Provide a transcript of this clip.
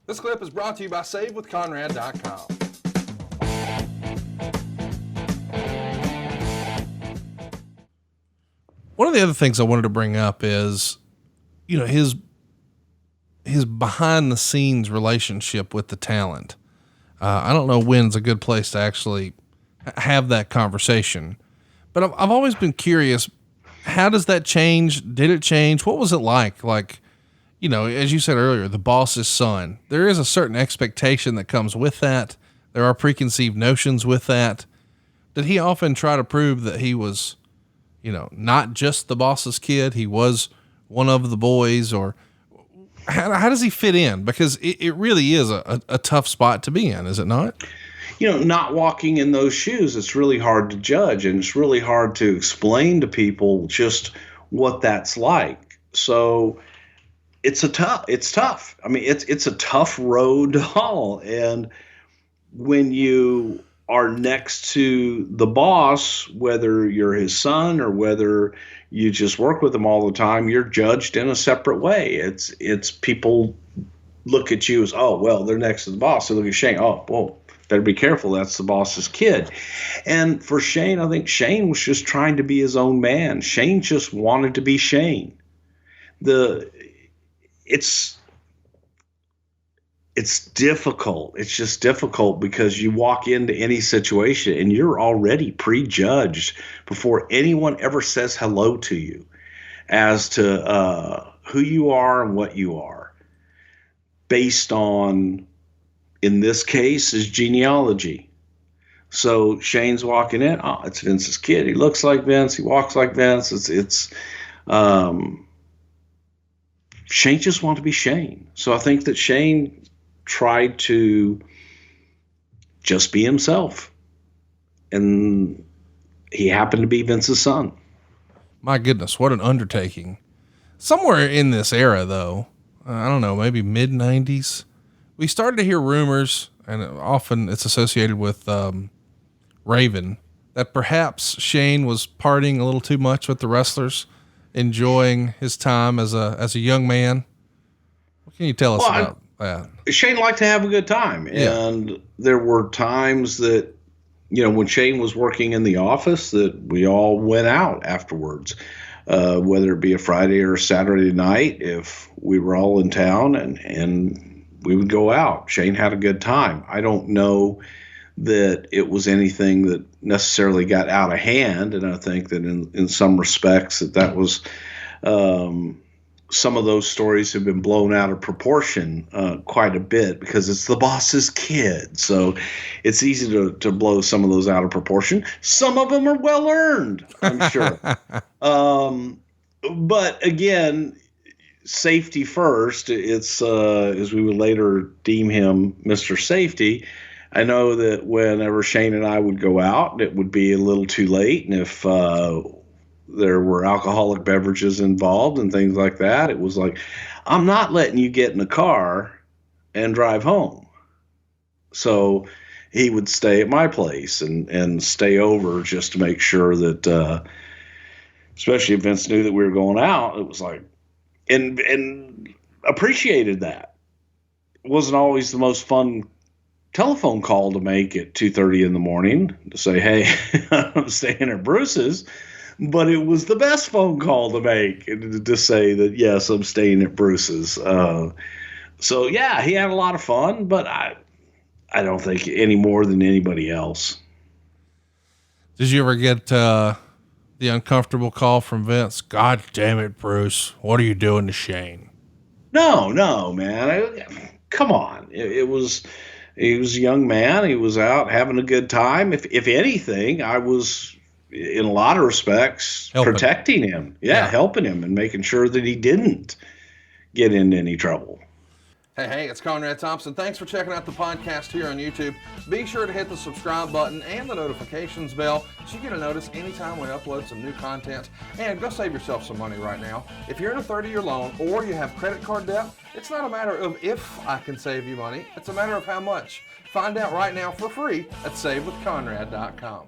This clip is brought to you by SaveWithConrad.com. One of the other things I wanted to bring up is, his behind the scenes relationship with the talent. I don't know when's a good place to actually have that conversation, but I've always been curious. How does that change? Did it change? What was it like? Like, as you said earlier, the boss's son, there is a certain expectation that comes with that. There are preconceived notions with that. Did he often try to prove that he was, not just the boss's kid? He was one of the boys, or how does he fit in? Because it really is a tough spot to be in, is it not? Not walking in those shoes, it's really hard to judge, and it's really hard to explain to people just what that's like. So it's tough. I mean, it's a tough road to haul. And when you are next to the boss, whether you're his son or whether you just work with him all the time, you're judged in a separate way. It's people look at you as, oh, well, they're next to the boss. They look at Shane. Oh, well, better be careful. That's the boss's kid. And for Shane, I think Shane was just trying to be his own man. Shane just wanted to be Shane. It's difficult. It's just difficult because you walk into any situation and you're already prejudged before anyone ever says hello to you as to who you are and what you are, based on, in this case, his genealogy. So Shane's walking in. Oh, it's Vince's kid. He looks like Vince. He walks like Vince. Shane just wanted to be Shane. So I think that Shane tried to just be himself, and he happened to be Vince's son. My goodness, what an undertaking. Somewhere in this era, though, I don't know, maybe mid-90s, we started to hear rumors, and often it's associated with Raven, that perhaps Shane was partying a little too much with the wrestlers, enjoying his time as a young man. What can you tell us about that? Shane liked to have a good time. Yeah. And there were times that, when Shane was working in the office, that we all went out afterwards, whether it be a Friday or a Saturday night, if we were all in town, and we would go out. Shane had a good time. I don't know that it was anything that necessarily got out of hand. And I think that in some respects that was, some of those stories have been blown out of proportion quite a bit because it's the boss's kid. So it's easy to blow some of those out of proportion. Some of them are well earned, I'm sure. But again, safety first. It's as we would later deem him, Mr. Safety. I know that whenever Shane and I would go out, it would be a little too late. And if there were alcoholic beverages involved and things like that, it was like, I'm not letting you get in the car and drive home. So he would stay at my place and stay over just to make sure that, especially if Vince knew that we were going out, it was like, and appreciated that. It wasn't always the most fun telephone call to make at 2:30 in the morning to say, hey, I'm staying at Bruce's. But it was the best phone call to make, to say that, yes, I'm staying at Bruce's. So, yeah, he had a lot of fun, but I don't think any more than anybody else. Did you ever get the uncomfortable call from Vince? God damn it, Bruce. What are you doing to Shane? No, man. Come on. He was a young man. He was out having a good time. If anything, I was, in a lot of respects, protecting him. Yeah, helping him and making sure that he didn't get into any trouble. Hey, it's Conrad Thompson. Thanks for checking out the podcast here on YouTube. Be sure to hit the subscribe button and the notifications bell so you get a notice anytime we upload some new content. And go save yourself some money right now. If you're in a 30-year loan or you have credit card debt, it's not a matter of if I can save you money. It's a matter of how much. Find out right now for free at SaveWithConrad.com.